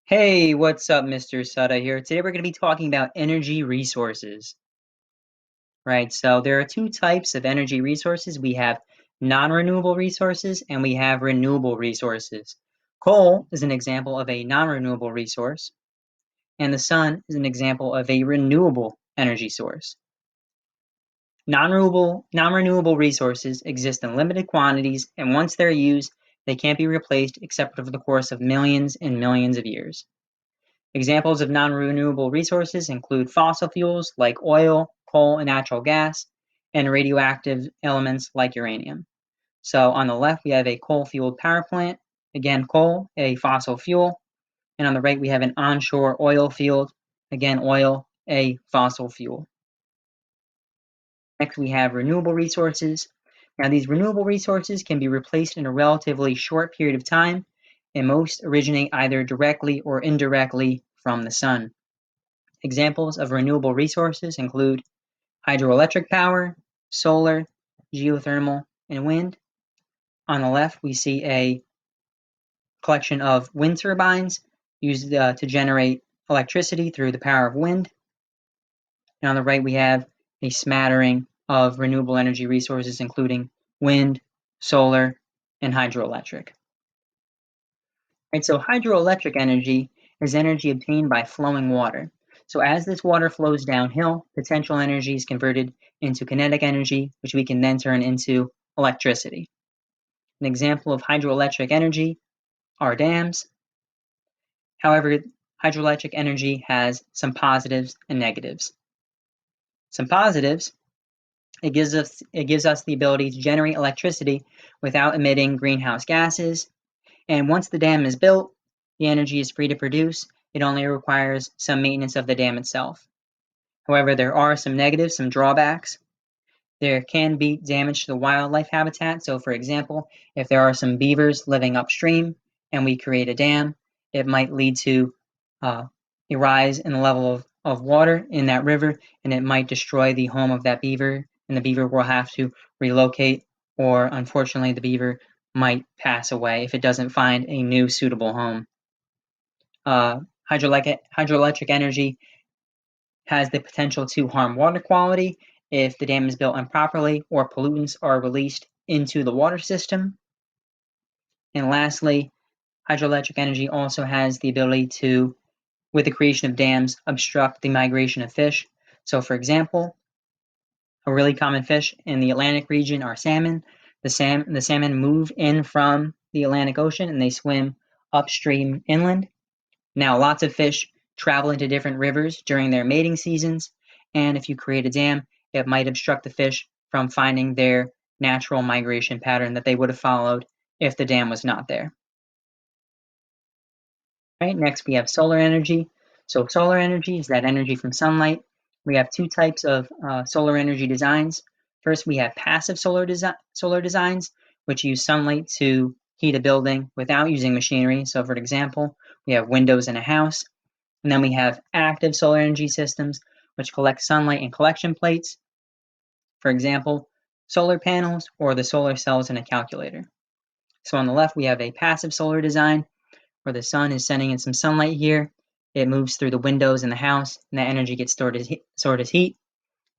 Hey, what's up, Mr. Sutta here. Today we're going to be talking about energy resources, right? So there are two types of energy resources. We have non-renewable resources and we have renewable resources. Coal is an example of a non-renewable resource, and the sun is an example of a renewable energy source. Non-renewable resources exist in limited quantities, and once they're used, they can't be replaced except over the course of millions and millions of years. Examples of non-renewable resources include fossil fuels like oil, coal, and natural gas, and radioactive elements like uranium. So on the left, we have a coal-fueled power plant. Again, coal, a fossil fuel. And on the right, we have an onshore oil field. Again, oil, a fossil fuel. Next, we have renewable resources. Now, these renewable resources can be replaced in a relatively short period of time, and most originate either directly or indirectly from the sun. Examples of renewable resources include hydroelectric power, solar, geothermal, and wind. On the left, we see a collection of wind turbines used to generate electricity through the power of wind. And on the right, we have a smattering of renewable energy resources, including wind, solar, and hydroelectric. Right, so hydroelectric energy is energy obtained by flowing water. So as this water flows downhill, potential energy is converted into kinetic energy, which we can then turn into electricity. An example of hydroelectric energy are dams. However, hydroelectric energy has some positives and negatives. Some positives, it gives us the ability to generate electricity without emitting greenhouse gases. And once the dam is built, the energy is free to produce. It only requires some maintenance of the dam itself. However, there are some negatives, some drawbacks. There can be damage to the wildlife habitat. So, for example, if there are some beavers living upstream and we create a dam, it might lead to a rise in the level of water in that river, and it might destroy the home of that beaver, and the beaver will have to relocate, or unfortunately, the beaver might pass away if it doesn't find a new suitable home. Hydroelectric energy has the potential to harm water quality if the dam is built improperly or pollutants are released into the water system. And lastly, hydroelectric energy also has the ability to, with the creation of dams, obstruct the migration of fish. So, for example, a really common fish in the Atlantic region are salmon. The salmon move in from the Atlantic Ocean and they swim upstream inland. Now, lots of fish travel into different rivers during their mating seasons, and if you create a dam, it might obstruct the fish from finding their natural migration pattern that they would have followed if the dam was not there. Right, next we have solar energy. So solar energy is that energy from sunlight. We have two types of solar energy designs. First, we have passive solar designs, which use sunlight to heat a building without using machinery. So for example, we have windows in a house. And then we have active solar energy systems, which collect sunlight in collection plates. For example, solar panels or the solar cells in a calculator. So on the left, we have a passive solar design where the sun is sending in some sunlight here. It moves through the windows in the house, and that energy gets stored as heat.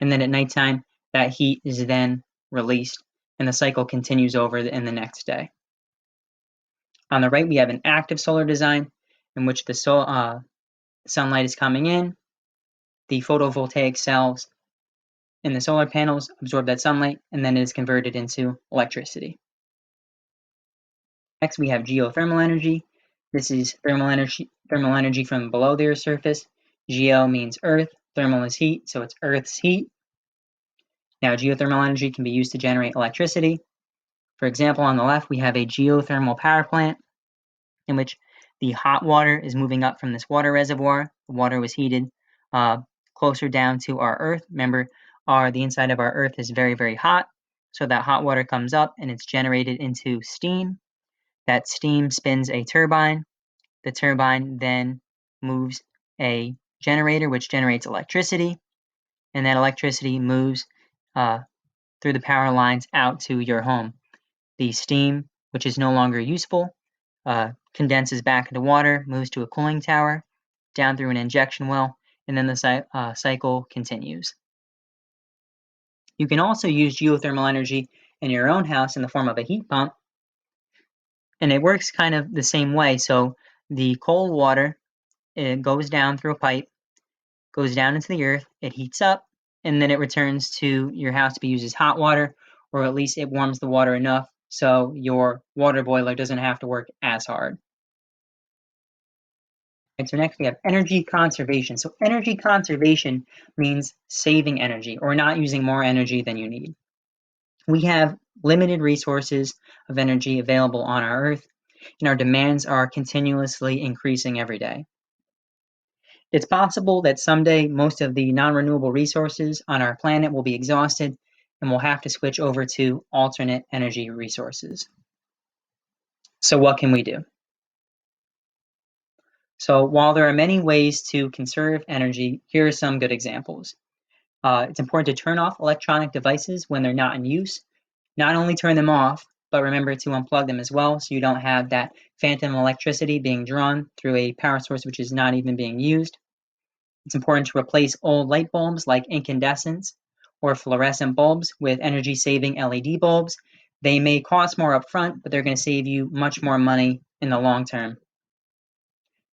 And then at nighttime, that heat is then released, and the cycle continues over in the next day. On the right, we have an active solar design in which the sunlight is coming in. The photovoltaic cells in the solar panels absorb that sunlight, and then it is converted into electricity. Next, we have geothermal energy. This is thermal energy from below the Earth's surface. Geo means Earth, thermal is heat, so it's Earth's heat. Now, geothermal energy can be used to generate electricity. For example, on the left, we have a geothermal power plant in which the hot water is moving up from this water reservoir. The water was heated closer down to our Earth. Remember, the inside of our Earth is very, very hot. So that hot water comes up and it's generated into steam. That steam spins a turbine. The turbine then moves a generator, which generates electricity. And that electricity moves through the power lines out to your home. The steam, which is no longer useful, condenses back into water, moves to a cooling tower, down through an injection well, and then the cycle continues. You can also use geothermal energy in your own house in the form of a heat pump, and it works kind of the same way. So the cold water, it goes down through a pipe, goes down into the earth, it heats up, and then it returns to your house to be used as hot water, or at least it warms the water enough so your water boiler doesn't have to work as hard. So next we have energy conservation. So energy conservation means saving energy or not using more energy than you need. We have limited resources of energy available on our Earth, and our demands are continuously increasing every day. It's possible that someday most of the non-renewable resources on our planet will be exhausted and we'll have to switch over to alternate energy resources. So what can we do? So while there are many ways to conserve energy, here are some good examples. It's important to turn off electronic devices when they're not in use. Not only turn them off, but remember to unplug them as well so you don't have that phantom electricity being drawn through a power source which is not even being used. It's important to replace old light bulbs like incandescents or fluorescent bulbs with energy-saving LED bulbs. They may cost more upfront, but they're going to save you much more money in the long term.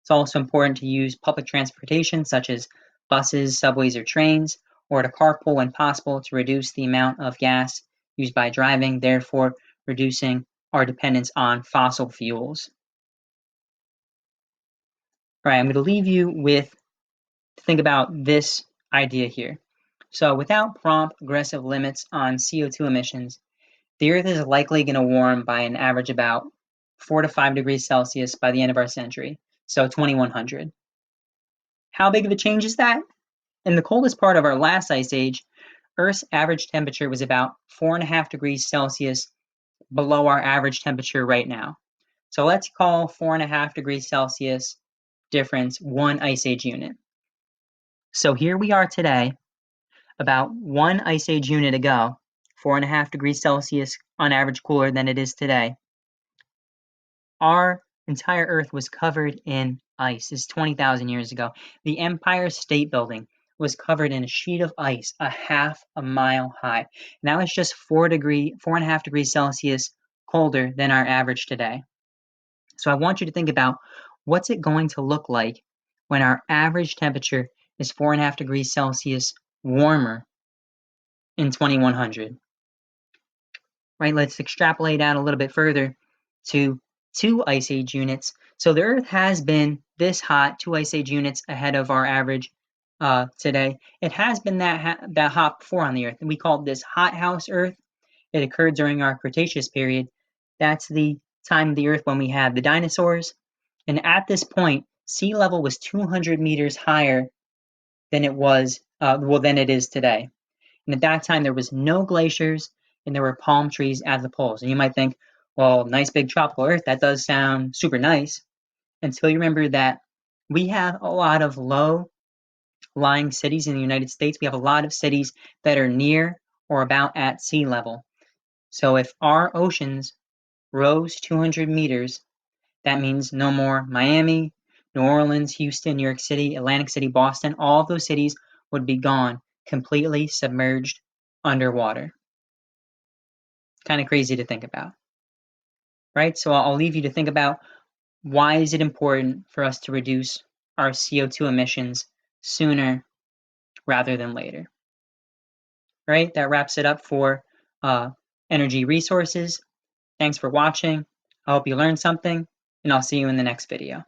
It's also important to use public transportation such as buses, subways, or trains, or to carpool when possible to reduce the amount of gas used by driving, therefore reducing our dependence on fossil fuels. All right, I'm going to leave you with think about this idea here. So without prompt, aggressive limits on CO2 emissions, the Earth is likely going to warm by an average about 4 to 5 degrees Celsius by the end of our century, so 2100. How big of a change is that? In the coldest part of our last ice age, Earth's average temperature was about 4.5 degrees Celsius below our average temperature right now. So let's call 4.5 degrees Celsius difference one ice age unit. So here we are today, about one ice age unit ago, 4.5 degrees Celsius on average cooler than it is today. Our entire Earth was covered in ice. This is 20,000 years ago. The Empire State Building was covered in a sheet of ice a half a mile high. Now it's just 4.5 degrees Celsius colder than our average today. So I want you to think about what's it going to look like when our average temperature is 4.5 degrees Celsius warmer in 2100. Right, let's extrapolate out a little bit further to 2 ice age units. So the Earth has been this hot, 2 ice age units ahead of our average today. It has been that hot before on the Earth, and we called this hothouse Earth. It occurred during our Cretaceous period. That's the time of the Earth when we had the dinosaurs. And at this point, sea level was 200 meters higher than than it is today. And at that time, there was no glaciers and there were palm trees at the poles. And you might think, well, nice big tropical Earth, that does sound super nice. Until you remember that we have a lot of low-lying cities in the United States. We have a lot of cities that are near or about at sea level. So if our oceans rose 200 meters, that means no more Miami, New Orleans, Houston, New York City, Atlantic City, Boston. All of those cities would be gone, completely submerged underwater. Kind of crazy to think about, right? So I'll leave you to think about why is it important for us to reduce our CO2 emissions sooner rather than later, right? That wraps it up for energy resources. Thanks for watching. I hope you learned something, and I'll see you in the next video.